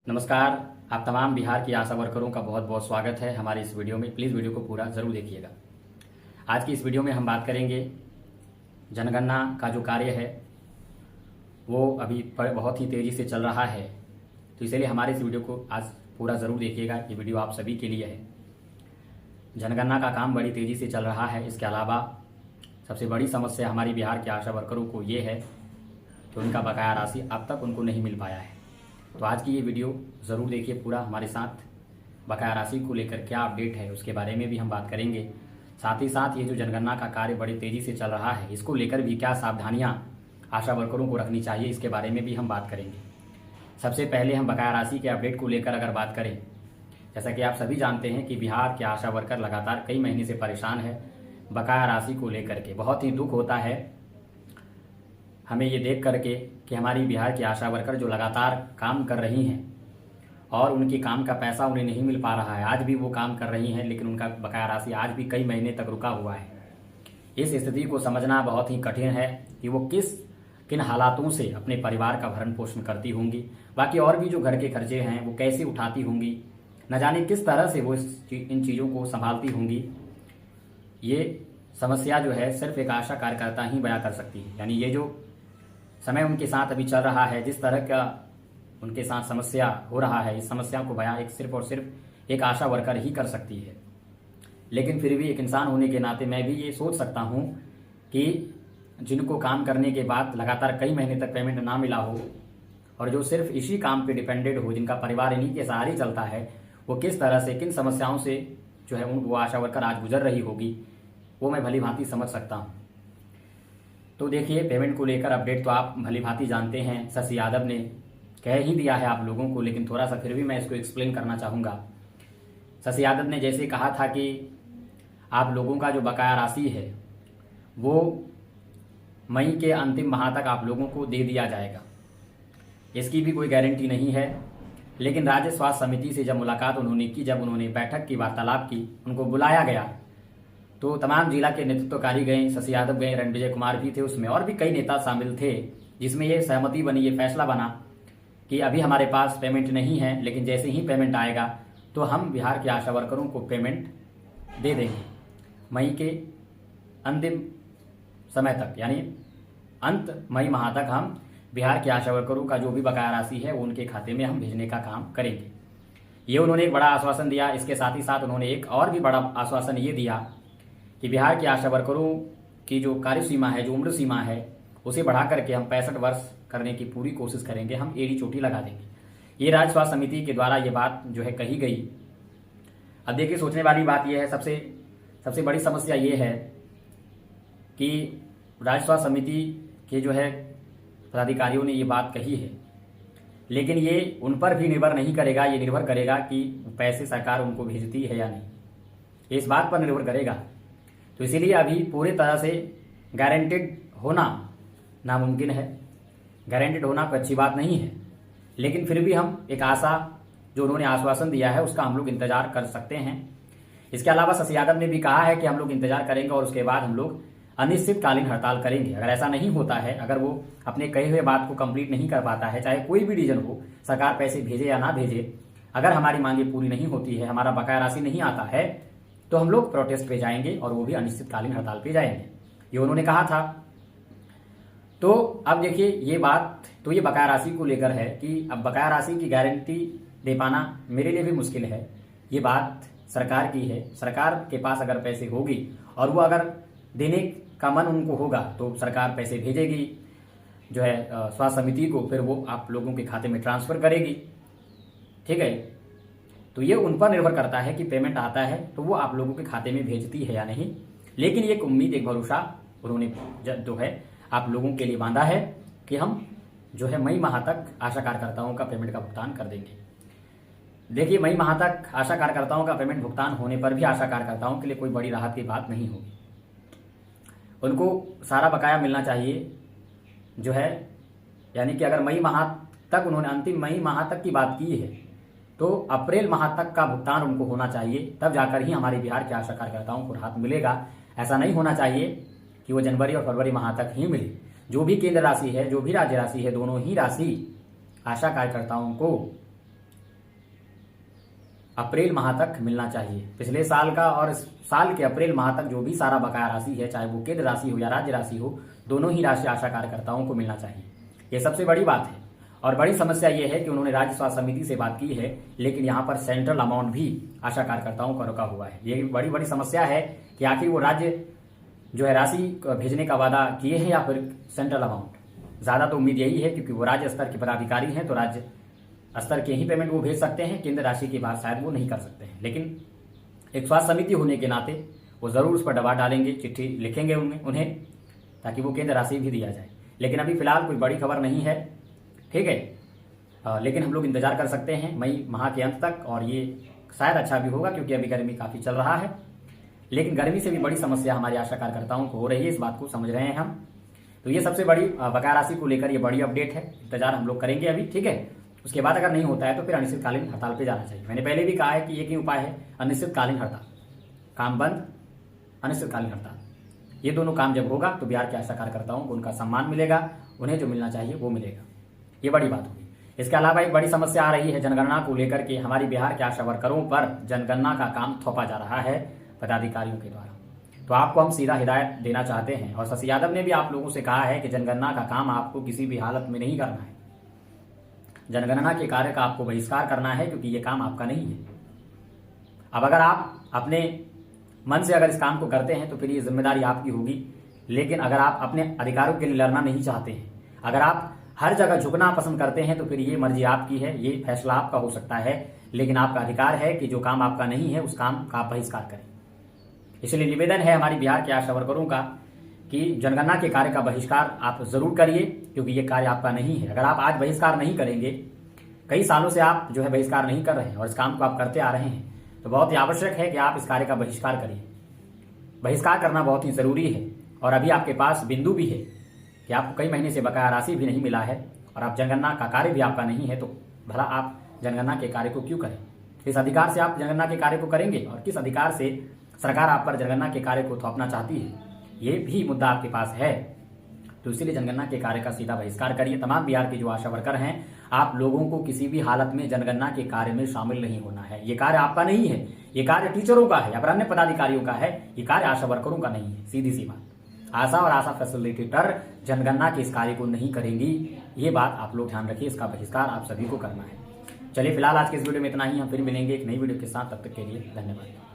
नमस्कार। आप तमाम बिहार की आशा वर्करों का बहुत बहुत स्वागत है हमारे इस वीडियो में। प्लीज़ वीडियो को पूरा ज़रूर देखिएगा। आज की इस वीडियो में हम बात करेंगे जनगणना का जो कार्य है वो अभी बहुत ही तेज़ी से चल रहा है, तो इसलिए हमारे इस वीडियो को आज पूरा ज़रूर देखिएगा। ये वीडियो आप सभी के लिए है। जनगणना का काम बड़ी तेज़ी से चल रहा है। इसके अलावा सबसे बड़ी समस्या हमारी बिहार के आशा वर्करों को ये है कि उनका बकाया राशि अब तक उनको नहीं मिल पाया है। तो आज की ये वीडियो ज़रूर देखिए पूरा। हमारे साथ बकाया राशि को लेकर क्या अपडेट है उसके बारे में भी हम बात करेंगे। साथ ही साथ ये जो जनगणना का कार्य बड़ी तेज़ी से चल रहा है, इसको लेकर भी क्या सावधानियां आशा वर्करों को रखनी चाहिए, इसके बारे में भी हम बात करेंगे। सबसे पहले हम बकाया राशि के अपडेट को लेकर अगर बात करें, जैसा कि आप सभी जानते हैं कि बिहार के आशा वर्कर लगातार कई महीने से परेशान है बकाया राशि को लेकर के। बहुत ही दुख होता है हमें ये देख करके कि हमारी बिहार की आशा वर्कर जो लगातार काम कर रही हैं और उनके काम का पैसा उन्हें नहीं मिल पा रहा है। आज भी वो काम कर रही हैं लेकिन उनका बकाया राशि आज भी कई महीने तक रुका हुआ है। इस स्थिति को समझना बहुत ही कठिन है कि वो किन हालातों से अपने परिवार का भरण पोषण करती होंगी, बाकी और भी जो घर के खर्चे हैं वो कैसे उठाती होंगी, न जाने किस तरह से वो इन चीज़ों को संभालती होंगी। ये समस्या जो है सिर्फ एक आशा कार्यकर्ता ही बयां कर सकती है। यानी ये जो समय उनके साथ अभी चल रहा है, जिस तरह का उनके साथ समस्या हो रहा है, इस समस्या को बयां सिर्फ और सिर्फ एक आशा वर्कर ही कर सकती है। लेकिन फिर भी एक इंसान होने के नाते मैं भी ये सोच सकता हूँ कि जिनको काम करने के बाद लगातार कई महीने तक पेमेंट ना मिला हो और जो सिर्फ इसी काम पे डिपेंडेड हो, जिनका परिवार इन्हीं के सहारे चलता है, वो किस तरह से किन समस्याओं से जो है वो आशा वर्कर आज गुजर रही होगी, वो मैं भली भांति समझ सकता हूँ। तो देखिए, पेमेंट को लेकर अपडेट तो आप भली भांति जानते हैं। शशि यादव ने कह ही दिया है आप लोगों को, लेकिन थोड़ा सा फिर भी मैं इसको एक्सप्लेन करना चाहूँगा। शशि यादव ने जैसे कहा था कि आप लोगों का जो बकाया राशि है वो मई के अंतिम माह तक आप लोगों को दे दिया जाएगा। इसकी भी कोई गारंटी नहीं है, लेकिन राज्य स्वास्थ्य समिति से जब मुलाकात उन्होंने की, जब उन्होंने बैठक की, वार्तालाप की, उनको बुलाया गया तो तमाम जिला के नेतृत्वकारी गए, शशि यादव गए, रणविजय कुमार भी थे उसमें, और भी कई नेता शामिल थे, जिसमें ये सहमति बनी, ये फैसला बना कि अभी हमारे पास पेमेंट नहीं है, लेकिन जैसे ही पेमेंट आएगा तो हम बिहार के आशा वर्करों को पेमेंट दे देंगे मई के अंतिम समय तक। यानी अंत मई माह तक हम बिहार के आशा वर्करों का जो भी बकाया राशि है वो उनके खाते में हम भेजने का काम करेंगे। ये उन्होंने एक बड़ा आश्वासन दिया। इसके साथ ही साथ उन्होंने एक और भी बड़ा आश्वासन ये दिया कि बिहार के आशा वर्करों की जो कार्य सीमा है, जो उम्र सीमा है, उसे बढ़ा करके हम 65 वर्ष करने की पूरी कोशिश करेंगे, हम एड़ी चोटी लगा देंगे। ये राज्य स्वास्थ्य समिति के द्वारा ये बात जो है कही गई। अब देखिए, सोचने वाली बात यह है, सबसे बड़ी समस्या ये है कि राज्य स्वास्थ्य समिति के जो है पदाधिकारियों ने ये बात कही है, लेकिन ये उन पर भी निर्भर नहीं करेगा। ये निर्भर करेगा कि पैसे सरकार उनको भेजती है या नहीं, इस बात पर निर्भर करेगा। तो इसीलिए अभी पूरी तरह से गारंटेड होना नामुमकिन है। गारंटेड होना कोई अच्छी बात नहीं है, लेकिन फिर भी हम एक आशा, जो उन्होंने आश्वासन दिया है, उसका हम लोग इंतजार कर सकते हैं। इसके अलावा शशि यादव ने भी कहा है कि हम लोग इंतजार करेंगे और उसके बाद हम लोग अनिश्चितकालीन हड़ताल करेंगे। अगर ऐसा नहीं होता है, अगर वो अपने कहे हुए बात को कंप्लीट नहीं कर पाता है, चाहे कोई भी रीजन हो, सरकार पैसे भेजे या ना भेजे, अगर हमारी मांगे पूरी नहीं होती है, हमारा बकाया राशि नहीं आता है, तो हम लोग प्रोटेस्ट पे जाएंगे और वो भी अनिश्चितकालीन हड़ताल पे जाएंगे, ये उन्होंने कहा था। तो अब देखिए, ये बात तो ये बकाया राशि को लेकर है कि अब बकाया राशि की गारंटी दे पाना मेरे लिए भी मुश्किल है। ये बात सरकार की है। सरकार के पास अगर पैसे होगी और वो अगर देने का मन उनको होगा तो सरकार पैसे भेजेगी जो है स्वास्थ्य समिति को, फिर वो आप लोगों के खाते में ट्रांसफर करेगी। ठीक है, तो ये उन पर निर्भर करता है कि पेमेंट आता है तो वो आप लोगों के खाते में भेजती है या नहीं। लेकिन एक उम्मीद, एक भरोसा उन्होंने जो है आप लोगों के लिए बांधा है कि हम जो है मई माह तक आशा कार्यकर्ताओं का पेमेंट का भुगतान कर देंगे। देखिए, मई माह तक आशा कार्यकर्ताओं का पेमेंट भुगतान होने पर भी आशा कार्यकर्ताओं के लिए कोई बड़ी राहत की बात नहीं होगी। उनको सारा बकाया मिलना चाहिए जो है, यानी कि अगर मई माह तक उन्होंने अंतिम मई माह तक की बात की है तो अप्रैल माह तक का भुगतान उनको होना चाहिए, तब जाकर ही हमारे बिहार के आशा कार्यकर्ताओं को राहत मिलेगा। ऐसा नहीं होना चाहिए कि वो जनवरी और फरवरी माह तक ही मिले। जो भी केंद्र राशि है, जो भी राज्य राशि है, दोनों ही राशि आशा कार्यकर्ताओं को अप्रैल माह तक मिलना चाहिए। पिछले साल का और इस साल के अप्रैल माह तक जो भी सारा बकाया राशि है, चाहे वो केंद्र राशि हो या राज्य राशि हो, दोनों ही राशि आशा कार्यकर्ताओं को मिलना चाहिए। ये सबसे बड़ी बात है। और बड़ी समस्या ये है कि उन्होंने राज्य स्वास्थ्य समिति से बात की है, लेकिन यहाँ पर सेंट्रल अमाउंट भी आशा कार्यकर्ताओं को रुका हुआ है। ये बड़ी समस्या है कि आखिर वो राज्य जो है राशि भेजने का वादा किए हैं या फिर सेंट्रल अमाउंट। ज्यादा तो उम्मीद यही है क्योंकि वो राज्य स्तर के पदाधिकारी हैं, तो राज्य स्तर के ही पेमेंट वो भेज सकते हैं, केंद्र राशि की बात शायद वो नहीं कर सकते हैं। लेकिन एक स्वास्थ्य समिति होने के नाते वो जरूर उस पर दबाव डालेंगे, चिट्ठी लिखेंगे उन्हें, ताकि वो केंद्र राशि भी दिया जाए। लेकिन अभी फिलहाल कोई बड़ी खबर नहीं है, ठीक है। लेकिन हम लोग इंतजार कर सकते हैं मई माह के अंत तक, और ये शायद अच्छा भी होगा क्योंकि अभी गर्मी काफी चल रहा है। लेकिन गर्मी से भी बड़ी समस्या हमारे आशा कार्यकर्ताओं को हो रही है, इस बात को समझ रहे हैं हम। तो ये सबसे बड़ी बकाया राशि को लेकर ये बड़ी अपडेट है, इंतजार हम लोग करेंगे अभी, ठीक है। उसके बाद अगर नहीं होता है तो फिर अनिश्चितकालीन हड़ताल पे जाना चाहिए। मैंने पहले भी कहा है कि एक ही उपाय है, अनिश्चितकालीन हड़ताल, काम बंद, अनिश्चितकालीन हड़ताल। ये दोनों काम जब होगा तो बिहार के आशा कार्यकर्ताओं को उनका सम्मान मिलेगा, उन्हें जो मिलना चाहिए वो मिलेगा। ये बड़ी बात होगी। इसके अलावा एक बड़ी समस्या आ रही है जनगणना को लेकर के। हमारी बिहार के आशा वर्करों पर जनगणना का काम थोपा जा रहा है पदाधिकारियों के द्वारा। तो आपको हम सीधा हिदायत देना चाहते हैं, और शशि यादव ने भी आप लोगों से कहा है कि जनगणना का काम आपको किसी भी हालत में नहीं करना है। जनगणना के कार्य का आपको बहिष्कार करना है, क्योंकि ये काम आपका नहीं है। अब अगर आप अपने मन से अगर इस काम को करते हैं तो फिर ये जिम्मेदारी आपकी होगी। लेकिन अगर आप अपने अधिकारों के लिए लड़ना नहीं चाहते हैं, अगर आप हर जगह झुकना पसंद करते हैं, तो फिर ये मर्जी आपकी है, ये फैसला आपका हो सकता है। लेकिन आपका अधिकार है कि जो काम आपका नहीं है उस काम का आप बहिष्कार करें। इसलिए निवेदन है हमारी बिहार के आशा वर्करों का कि जनगणना के कार्य का बहिष्कार आप जरूर करिए, क्योंकि ये कार्य आपका नहीं है। अगर आप आज बहिष्कार नहीं करेंगे, कई सालों से आप जो है बहिष्कार नहीं कर रहे हैं और इस काम को आप करते आ रहे हैं, तो बहुत ही आवश्यक है कि आप इस कार्य का बहिष्कार करिए। बहिष्कार करना बहुत ही जरूरी है। और अभी आपके पास बिंदु भी है कि आपको कई महीने से बकाया राशि भी नहीं मिला है और आप जनगणना का कार्य भी आपका नहीं है, तो भला आप जनगणना के कार्य को क्यों करें? किस अधिकार से आप जनगणना के कार्य को करेंगे और किस अधिकार से सरकार आप पर जनगणना के कार्य को थोपना चाहती है, ये भी मुद्दा आपके पास है। तो इसीलिए जनगणना के कार्य का सीधा बहिष्कार करिए। तमाम बिहार के जो आशा वर्कर हैं, आप लोगों को किसी भी हालत में जनगणना के कार्य में शामिल नहीं होना है। ये कार्य आपका नहीं है, ये कार्य टीचरों का है या अन्य पदाधिकारियों का है, ये कार्य आशा वर्करों का नहीं है। सीधी सी बात। आशा और आशा फैसिलिटेटर जनगणना के इस कार्य को नहीं करेंगी, ये बात आप लोग ध्यान रखिए। इसका बहिष्कार आप सभी को करना है। चलिए फिलहाल आज के इस वीडियो में इतना ही। हम फिर मिलेंगे एक नई वीडियो के साथ, तब तक के लिए धन्यवाद।